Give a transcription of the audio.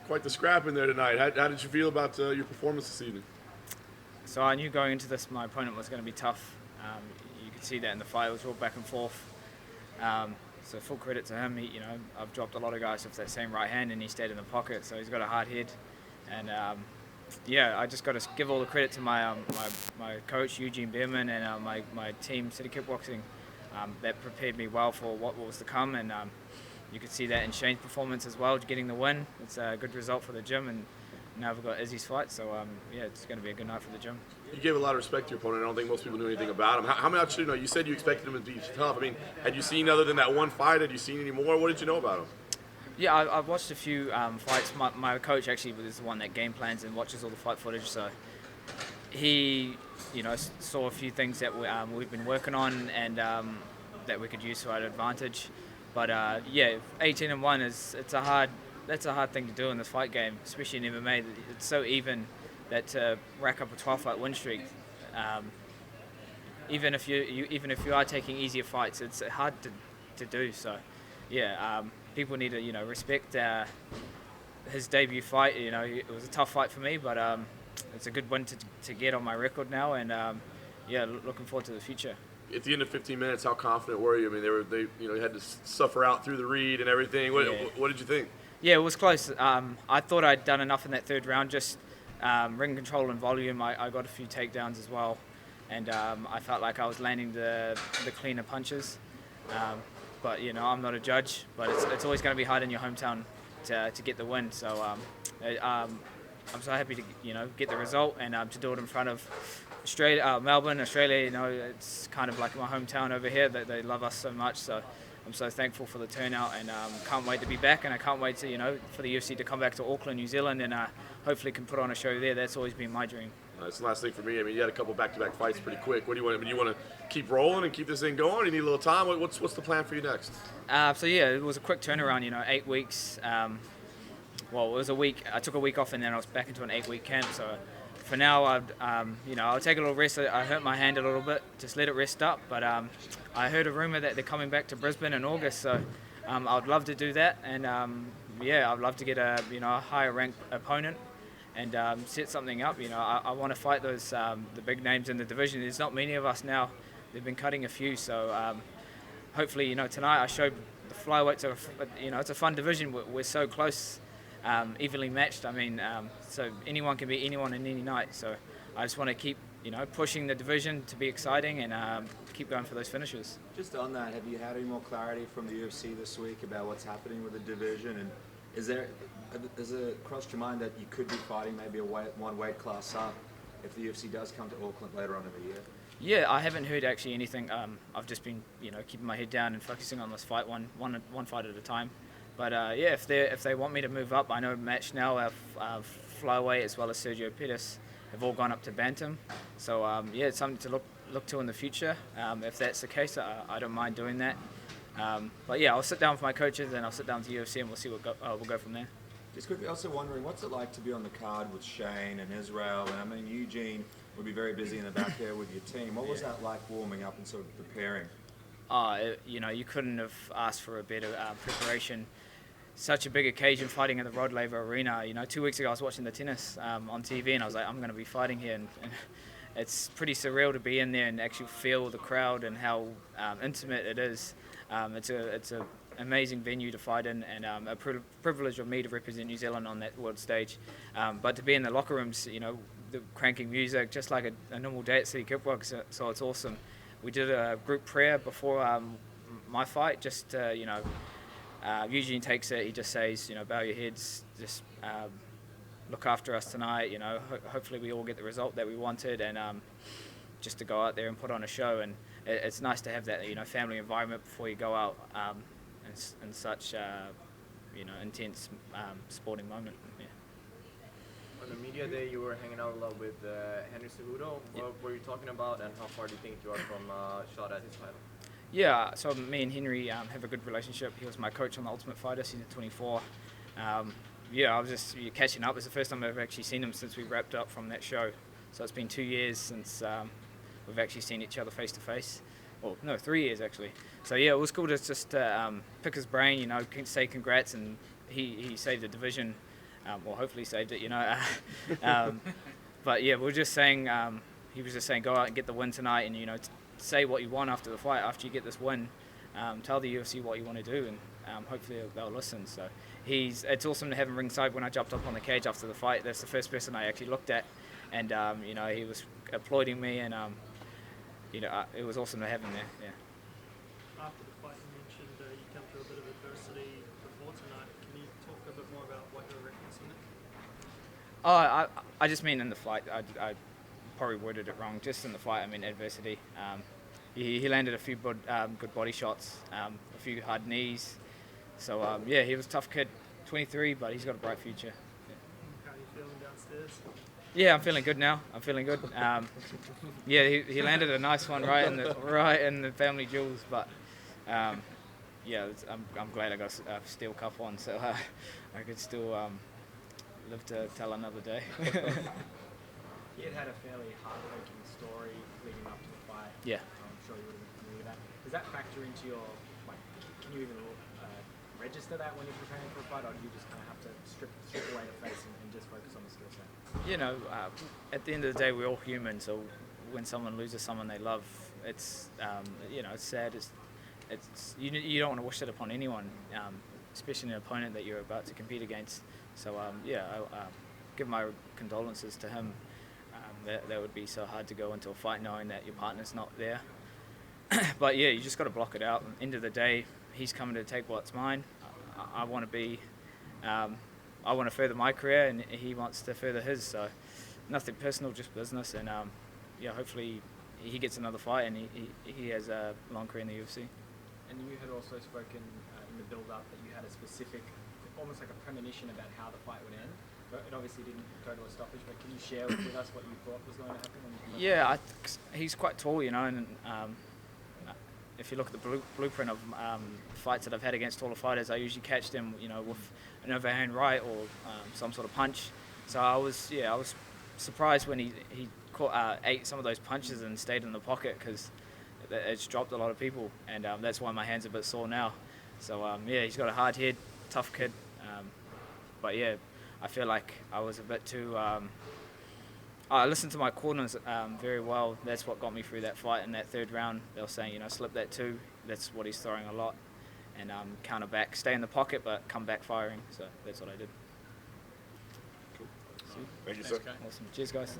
Quite the scrap in there tonight. How did you feel about your performance this evening? So I knew going into this my opponent was going to be tough. You could see that in the fight. It was all back and forth. So full credit to him. I've dropped a lot of guys off that same right hand, and he stayed in the pocket. So he's got a hard head, and I just got to give all the credit to my coach Eugene Behrman and my team City Kickboxing. That prepared me well for what was to come, and you could see that in Shane's performance as well, getting the win. It's a good result for the gym, and now we've got Izzy's fight, so it's going to be a good night for the gym. You gave a lot of respect to your opponent. I don't think most people knew anything about him. How much you said you expected him to be tough. I mean, had you seen other than that one fight? Had you seen any more? What did you know about him? Yeah, I've watched a few fights. My coach actually was the one that game plans and watches all the fight footage, so he saw a few things that we've been working on and that we could use to our advantage. But 18-1 that's a hard thing to do in this fight game, especially in MMA. It's so even that to rack up a 12-fight win streak, even if you are taking easier fights, it's hard to do. So people need to respect his debut fight. It was a tough fight for me, but it's a good win to get on my record now, and looking forward to the future. At the end of 15 minutes, how confident were you? I mean, they had to suffer out through the read and everything. What did you think? Yeah, it was close. I thought I'd done enough in that third round, just ring control and volume. I got a few takedowns as well, and I felt like I was landing the cleaner punches. But I'm not a judge, but it's always going to be hard in your hometown to get the win. So I'm so happy to get the result and to do it in front of Australia, Melbourne, Australia. It's kind of like my hometown over here. They love us so much. So I'm so thankful for the turnout, and can't wait to be back. And I can't wait to for the UFC to come back to Auckland, New Zealand, and hopefully can put on a show there. That's always been my dream. That's the last thing for me. I mean, you had a couple back-to-back fights pretty quick. What do you want? Do you want to keep rolling and keep this thing going? You need a little time. What's the plan for you next? It was a quick turnaround. 8 weeks. It was a week. I took a week off, and then I was back into an 8-week camp. So for now, I'll take a little rest. I hurt my hand a little bit. Just let it rest up. But I heard a rumor that they're coming back to Brisbane in August. So I'd love to do that, and I'd love to get a higher ranked opponent and set something up. I want to fight those the big names in the division. There's not many of us now. They've been cutting a few, so hopefully tonight I showed the flyweights it's a fun division. We're so close, evenly matched. I mean, so anyone can beat anyone in any night. So I just want to keep pushing the division to be exciting and keep going for those finishes. Just on that, have you had any more clarity from the UFC this week about what's happening with the division, and has it crossed your mind that you could be fighting maybe one weight class up if the UFC does come to Auckland later on in the year? Yeah, I haven't heard actually anything. I've just been keeping my head down and focusing on this fight one fight at a time. But if they want me to move up, I know Match now, our flyweight as well as Sergio Pettis have all gone up to bantam. So it's something to look to in the future. If that's the case, I don't mind doing that. I'll sit down with my coaches and I'll sit down with the UFC and we'll see we'll go from there. Just quickly, also wondering, what's it like to be on the card with Shane and Israel? And I mean, Eugene would be very busy in the back there with your team. What was that like warming up and sort of preparing? You couldn't have asked for a better preparation. Such a big occasion, fighting at the Rod Laver Arena. 2 weeks ago I was watching the tennis on TV and I was like, I'm going to be fighting here. And it's pretty surreal to be in there and actually feel the crowd and how intimate it is. It's an amazing venue to fight in, and a privilege of me to represent New Zealand on that world stage. But to be in the locker rooms, the cranking music, just like a normal day at City Kickbox, so it's awesome. We did a group prayer before my fight, just Eugene takes it, he just says, bow your heads, just look after us tonight, hopefully we all get the result that we wanted, and just to go out there and put on a show. And it's nice to have that family environment before you go out in such intense sporting moment. Yeah. On the media day, you were hanging out a lot with Henry Cejudo. What were you talking about, and how far do you think you are from shot at his title? Yeah, so me and Henry have a good relationship. He was my coach on the Ultimate Fighter season 24. I was just catching up. It's the first time I've actually seen him since we wrapped up from that show. So it's been 2 years since we've actually seen each other face to face. Well, no, 3 years actually. So it was cool to just pick his brain, say congrats, and he saved the division or hopefully saved it, But yeah, we were just saying, he was just saying, go out and get the win tonight, and say what you want after the fight. After you get this win, tell the UFC what you want to do, and hopefully they'll listen. So it's awesome to have him ringside. When I jumped up on the cage after the fight, that's the first person I actually looked at, and he was applauding me, and it was awesome to have him there. Yeah. After the fight, you mentioned you come through a bit of adversity before tonight. Can you talk a bit more about what you're referencing there? Oh, I just mean in the fight. I probably worded it wrong. Just in the fight, I mean adversity. He landed a few good body shots, a few hard knees. So yeah, he was a tough kid, 23, but he's got a bright future. Yeah. How are you feeling downstairs? Yeah, I'm feeling good now. I'm feeling good. Yeah, he landed a nice one right in the family jewels, but yeah, I'm glad I got a steel cup on, so I could still live to tell another day. You had a fairly heartbreaking story leading up to the fight. Yeah. I'm sure you would have been familiar with that. Does that factor into your, can you even register that when you're preparing for a fight, or do you just kind of have to strip away the face and just focus on the skill set? At the end of the day, we're all human, so when someone loses someone they love, it's it's sad. You don't want to wish that upon anyone, especially an opponent that you're about to compete against. So I give my condolences to him. That would be so hard to go into a fight knowing that your partner's not there. But yeah, you just got to block it out. At the end of the day, he's coming to take what's mine. I want to be, I want to further my career, and he wants to further his. So nothing personal, just business. And hopefully he gets another fight, and he has a long career in the UFC. And you had also spoken in the build-up that you had a specific, almost like a premonition about how the fight would end. But it obviously didn't go to a stoppage, but can you share with us what you thought was going to happen? Yeah, he's quite tall, and if you look at the blueprint of fights that I've had against taller fighters, I usually catch them, with an overhand right or some sort of punch. So I was surprised when he ate some of those punches and stayed in the pocket, because it's dropped a lot of people, and that's why my hands are a bit sore now. So he's got a hard head, tough kid, but yeah, I feel like I was a bit too. I listened to my corners very well. That's what got me through that fight in that third round. They were saying, slip that too. That's what he's throwing a lot, and counter back, stay in the pocket, but come back firing. So that's what I did. Thank you, sir. Awesome. Cheers, guys.